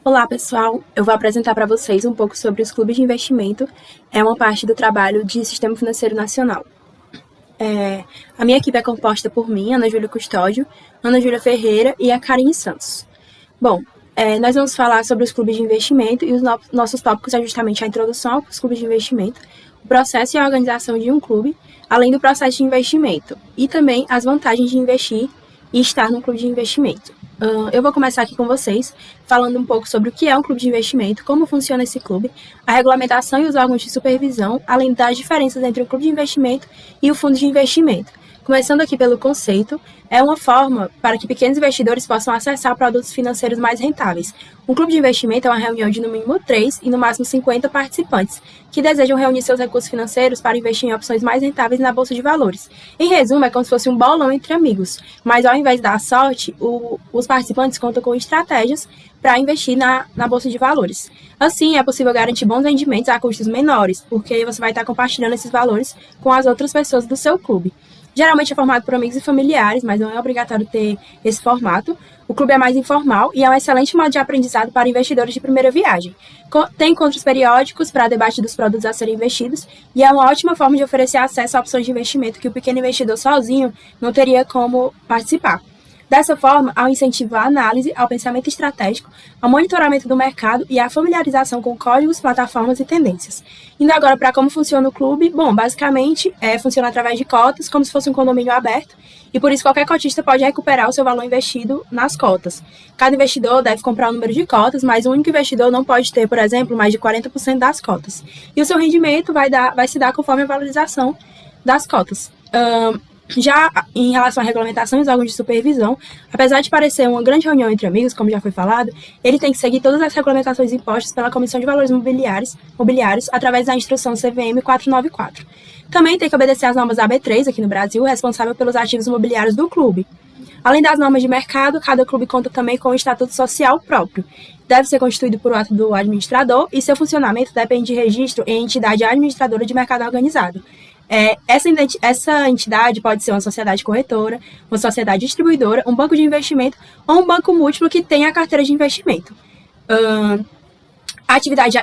Olá, pessoal! Eu vou apresentar para vocês um pouco sobre os clubes de investimento. É uma parte do trabalho de Sistema Financeiro Nacional. A minha equipe é composta por mim, Ana Júlia Custódio, Ana Júlia Ferreira e a Karine Santos. Bom, nós vamos falar sobre os clubes de investimento e os nossos tópicos é justamente a introdução aos clubes de investimento, o processo e a organização de um clube, além do processo de investimento e também as vantagens de investir e estar num clube de investimento. Eu vou começar aqui com vocês, falando um pouco sobre o que é um clube de investimento, como funciona esse clube, a regulamentação e os órgãos de supervisão, além das diferenças entre o clube de investimento e o fundo de investimento. Começando aqui pelo conceito, é uma forma para que pequenos investidores possam acessar produtos financeiros mais rentáveis. Um clube de investimento é uma reunião de no mínimo 3 e no máximo 50 participantes, que desejam reunir seus recursos financeiros para investir em opções mais rentáveis na Bolsa de Valores. Em resumo, é como se fosse um bolão entre amigos, mas ao invés da sorte, os participantes contam com estratégias para investir na Bolsa de Valores. Assim, é possível garantir bons rendimentos a custos menores, porque você vai estar compartilhando esses valores com as outras pessoas do seu clube. Geralmente é formado por amigos e familiares, mas não é obrigatório ter esse formato. O clube é mais informal e é um excelente modo de aprendizado para investidores de primeira viagem. Tem encontros periódicos para debate dos produtos a serem investidos e é uma ótima forma de oferecer acesso a opções de investimento que o pequeno investidor sozinho não teria como participar. Dessa forma, ao incentivar a análise, ao pensamento estratégico, ao monitoramento do mercado e à familiarização com códigos, plataformas e tendências. Indo agora para como funciona o clube, bom, basicamente funciona através de cotas, como se fosse um condomínio aberto, e por isso qualquer cotista pode recuperar o seu valor investido nas cotas. Cada investidor deve comprar um número de cotas, mas o único investidor não pode ter, por exemplo, mais de 40% das cotas. E o seu rendimento vai se dar conforme a valorização das cotas. Já em relação à regulamentação e os órgãos de supervisão, apesar de parecer uma grande reunião entre amigos, como já foi falado, ele tem que seguir todas as regulamentações impostas pela Comissão de Valores Mobiliários através da instrução CVM 494. Também tem que obedecer às normas AB3 aqui no Brasil, responsável pelos ativos imobiliários do clube. Além das normas de mercado, cada clube conta também com um estatuto social próprio. Deve ser constituído por ato do administrador e seu funcionamento depende de registro em entidade administradora de mercado organizado. Essa entidade pode ser uma sociedade corretora, uma sociedade distribuidora, um banco de investimento ou um banco múltiplo que tenha a carteira de investimento. A atividade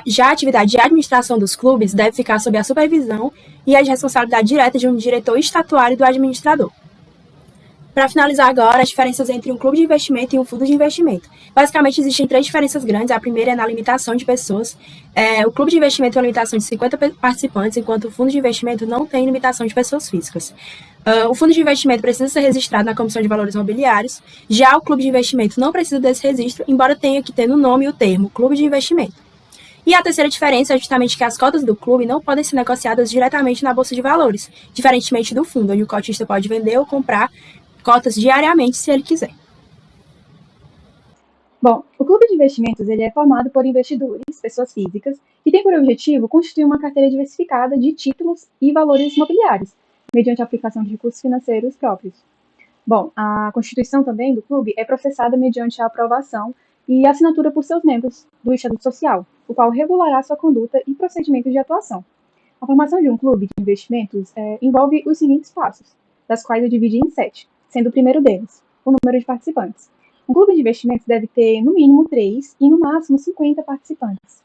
de administração dos clubes deve ficar sob a supervisão e a de responsabilidade direta de um diretor estatuário do administrador. Para finalizar agora, as diferenças entre um clube de investimento e um fundo de investimento. Basicamente, existem 3 diferenças grandes. A primeira é na limitação de pessoas. O clube de investimento tem uma limitação de 50 participantes, enquanto o fundo de investimento não tem limitação de pessoas físicas. O fundo de investimento precisa ser registrado na Comissão de Valores Mobiliários. Já o clube de investimento não precisa desse registro, embora tenha que ter no nome o termo clube de investimento. E a terceira diferença é justamente que as cotas do clube não podem ser negociadas diretamente na Bolsa de Valores, diferentemente do fundo, onde o cotista pode vender ou comprar cotas diariamente, se ele quiser. Bom, o clube de investimentos ele é formado por investidores, pessoas físicas, que têm por objetivo constituir uma carteira diversificada de títulos e valores imobiliários, mediante a aplicação de recursos financeiros próprios. Bom, a constituição também do clube é processada mediante a aprovação e assinatura por seus membros do Estatuto Social, o qual regulará sua conduta e procedimentos de atuação. A formação de um clube de investimentos envolve os seguintes passos, das quais eu dividi em 7. Sendo o primeiro deles, o número de participantes. Um clube de investimentos deve ter, no mínimo, 3 e, no máximo, 50 participantes.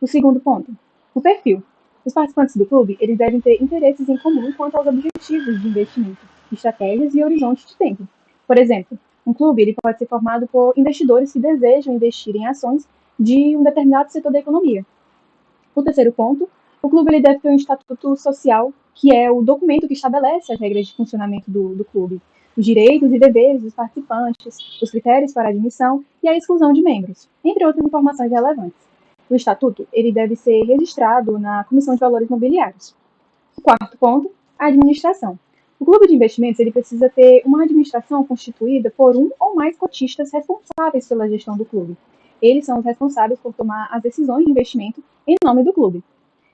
O segundo ponto, o perfil. Os participantes do clube eles devem ter interesses em comum quanto aos objetivos de investimento, estratégias e horizonte de tempo. Por exemplo, um clube ele pode ser formado por investidores que desejam investir em ações de um determinado setor da economia. O terceiro ponto, o clube ele deve ter um estatuto social, que é o documento que estabelece as regras de funcionamento do clube, os direitos e deveres dos participantes, os critérios para a admissão e a exclusão de membros, entre outras informações relevantes. O estatuto ele deve ser registrado na Comissão de Valores Mobiliários. O quarto ponto, a administração. O clube de investimentos ele precisa ter uma administração constituída por um ou mais cotistas responsáveis pela gestão do clube. Eles são os responsáveis por tomar as decisões de investimento em nome do clube.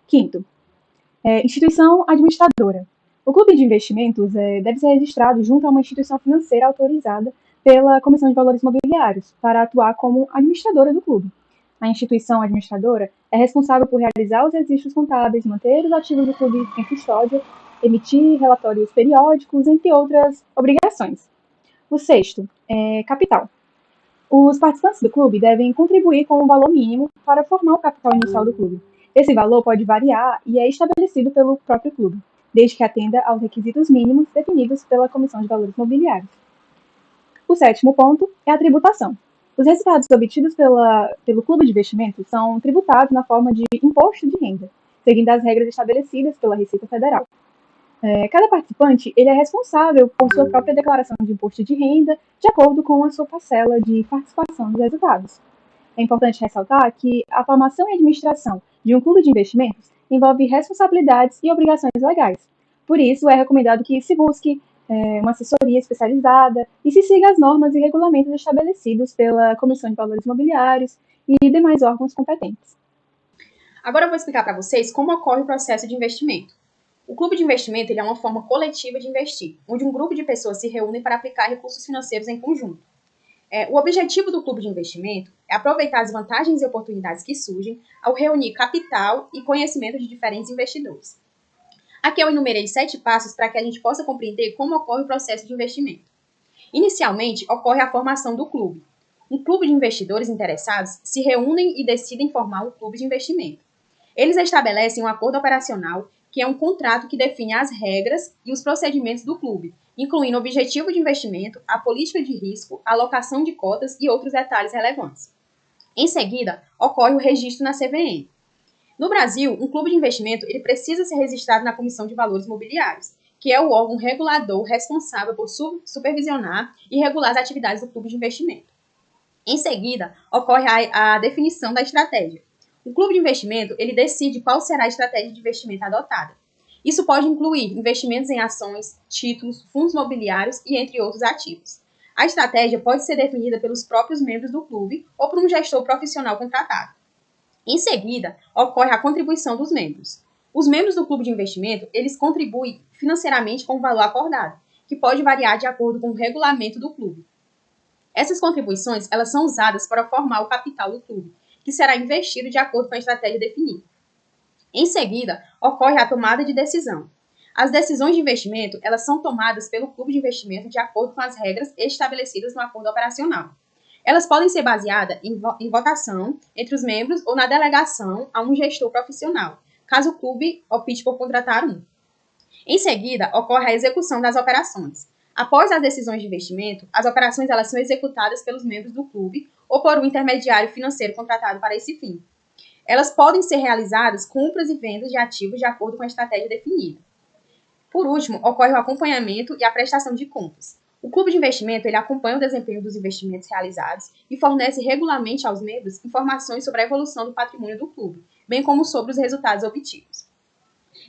Quinto, instituição administradora. O clube de investimentos deve ser registrado junto a uma instituição financeira autorizada pela Comissão de Valores Mobiliários para atuar como administradora do clube. A instituição administradora é responsável por realizar os registros contábeis, manter os ativos do clube em custódia, emitir relatórios periódicos, entre outras obrigações. O sexto é capital. Os participantes do clube devem contribuir com um valor mínimo para formar o capital inicial do clube. Esse valor pode variar e é estabelecido pelo próprio clube, desde que atenda aos requisitos mínimos definidos pela Comissão de Valores Mobiliários. O sétimo ponto é a tributação. Os resultados obtidos pelo clube de investimento são tributados na forma de imposto de renda, seguindo as regras estabelecidas pela Receita Federal. Cada participante ele é responsável por sua própria declaração de imposto de renda, de acordo com a sua parcela de participação nos resultados. É importante ressaltar que a formação e administração de um clube de investimentos envolve responsabilidades e obrigações legais. Por isso, é recomendado que se busque uma assessoria especializada e se siga as normas e regulamentos estabelecidos pela Comissão de Valores Mobiliários e demais órgãos competentes. Agora eu vou explicar para vocês como ocorre o processo de investimento. O clube de investimento ele é uma forma coletiva de investir, onde um grupo de pessoas se reúne para aplicar recursos financeiros em conjunto. O objetivo do clube de investimento é aproveitar as vantagens e oportunidades que surgem ao reunir capital e conhecimento de diferentes investidores. Aqui eu enumerei 7 passos para que a gente possa compreender como ocorre o processo de investimento. Inicialmente, ocorre a formação do clube. Um clube de investidores interessados se reúnem e decidem formar um clube de investimento. Eles estabelecem um acordo operacional, que é um contrato que define as regras e os procedimentos do clube, incluindo o objetivo de investimento, a política de risco, a alocação de cotas e outros detalhes relevantes. Em seguida, ocorre o registro na CVM. No Brasil, um clube de investimento ele precisa ser registrado na Comissão de Valores Mobiliários, que é o órgão regulador responsável por supervisionar e regular as atividades do clube de investimento. Em seguida, ocorre a definição da estratégia. O clube de investimento ele decide qual será a estratégia de investimento adotada. Isso pode incluir investimentos em ações, títulos, fundos imobiliários e entre outros ativos. A estratégia pode ser definida pelos próprios membros do clube ou por um gestor profissional contratado. Em seguida, ocorre a contribuição dos membros. Os membros do clube de investimento, eles contribuem financeiramente com o valor acordado, que pode variar de acordo com o regulamento do clube. Essas contribuições, elas são usadas para formar o capital do clube, que será investido de acordo com a estratégia definida. Em seguida, ocorre a tomada de decisão. As decisões de investimento, elas são tomadas pelo clube de investimento de acordo com as regras estabelecidas no acordo operacional. Elas podem ser baseadas em votação entre os membros ou na delegação a um gestor profissional, caso o clube opte por contratar um. Em seguida, ocorre a execução das operações. Após as decisões de investimento, as operações elas são executadas pelos membros do clube ou por um intermediário financeiro contratado para esse fim. Elas podem ser realizadas compras e vendas de ativos de acordo com a estratégia definida. Por último, ocorre o acompanhamento e a prestação de contas. O clube de investimento ele acompanha o desempenho dos investimentos realizados e fornece regularmente aos membros informações sobre a evolução do patrimônio do clube, bem como sobre os resultados obtidos.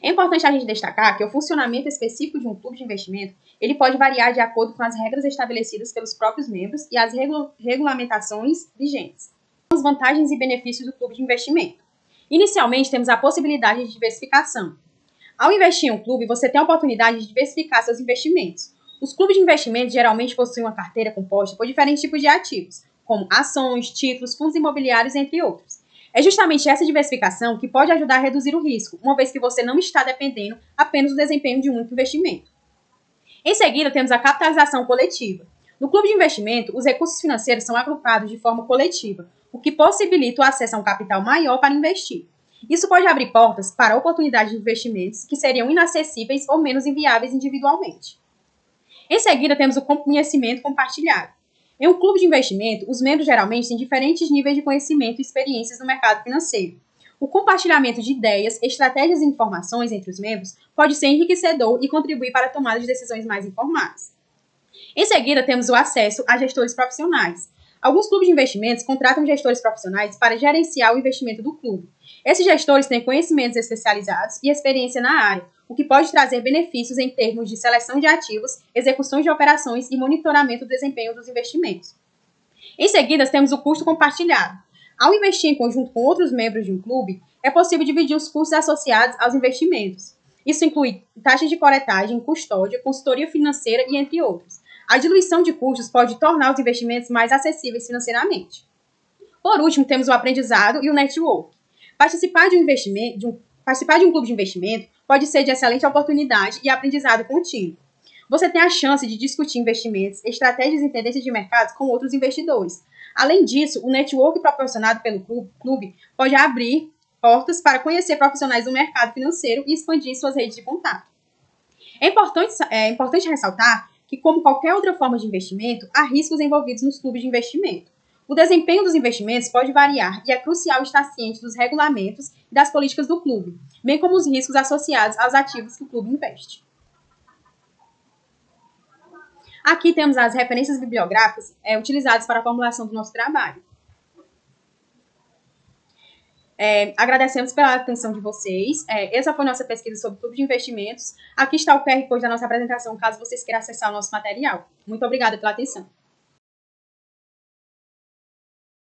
É importante a gente destacar que o funcionamento específico de um clube de investimento ele pode variar de acordo com as regras estabelecidas pelos próprios membros e as regulamentações vigentes. As vantagens e benefícios do clube de investimento. Inicialmente, temos a possibilidade de diversificação. Ao investir em um clube, você tem a oportunidade de diversificar seus investimentos. Os clubes de investimento geralmente possuem uma carteira composta por diferentes tipos de ativos, como ações, títulos, fundos imobiliários, entre outros. É justamente essa diversificação que pode ajudar a reduzir o risco, uma vez que você não está dependendo apenas do desempenho de um único investimento. Em seguida, temos a capitalização coletiva. No clube de investimento, os recursos financeiros são agrupados de forma coletiva, o que possibilita o acesso a um capital maior para investir. Isso pode abrir portas para oportunidades de investimentos que seriam inacessíveis ou menos inviáveis individualmente. Em seguida, temos o conhecimento compartilhado. Em um clube de investimento, os membros geralmente têm diferentes níveis de conhecimento e experiências no mercado financeiro. O compartilhamento de ideias, estratégias e informações entre os membros pode ser enriquecedor e contribuir para a tomada de decisões mais informadas. Em seguida, temos o acesso a gestores profissionais. Alguns clubes de investimentos contratam gestores profissionais para gerenciar o investimento do clube. Esses gestores têm conhecimentos especializados e experiência na área, o que pode trazer benefícios em termos de seleção de ativos, execuções de operações e monitoramento do desempenho dos investimentos. Em seguida, temos o custo compartilhado. Ao investir em conjunto com outros membros de um clube, é possível dividir os custos associados aos investimentos. Isso inclui taxas de corretagem, custódia, consultoria financeira e entre outros. A diluição de custos pode tornar os investimentos mais acessíveis financeiramente. Por último, temos o aprendizado e o network. Participar de um clube de investimento pode ser de excelente oportunidade e aprendizado contínuo. Você tem a chance de discutir investimentos, estratégias e tendências de mercado com outros investidores. Além disso, o network proporcionado pelo clube pode abrir portas para conhecer profissionais do mercado financeiro e expandir suas redes de contato. É importante ressaltar que, como qualquer outra forma de investimento, há riscos envolvidos nos clubes de investimento. O desempenho dos investimentos pode variar e é crucial estar ciente dos regulamentos e das políticas do clube, bem como os riscos associados aos ativos que o clube investe. Aqui temos as referências bibliográficas utilizadas para a formulação do nosso trabalho. Agradecemos pela atenção de vocês. Essa foi nossa pesquisa sobre clube de investimentos. Aqui está o QR Code da nossa apresentação, caso vocês queiram acessar o nosso material. Muito obrigada pela atenção.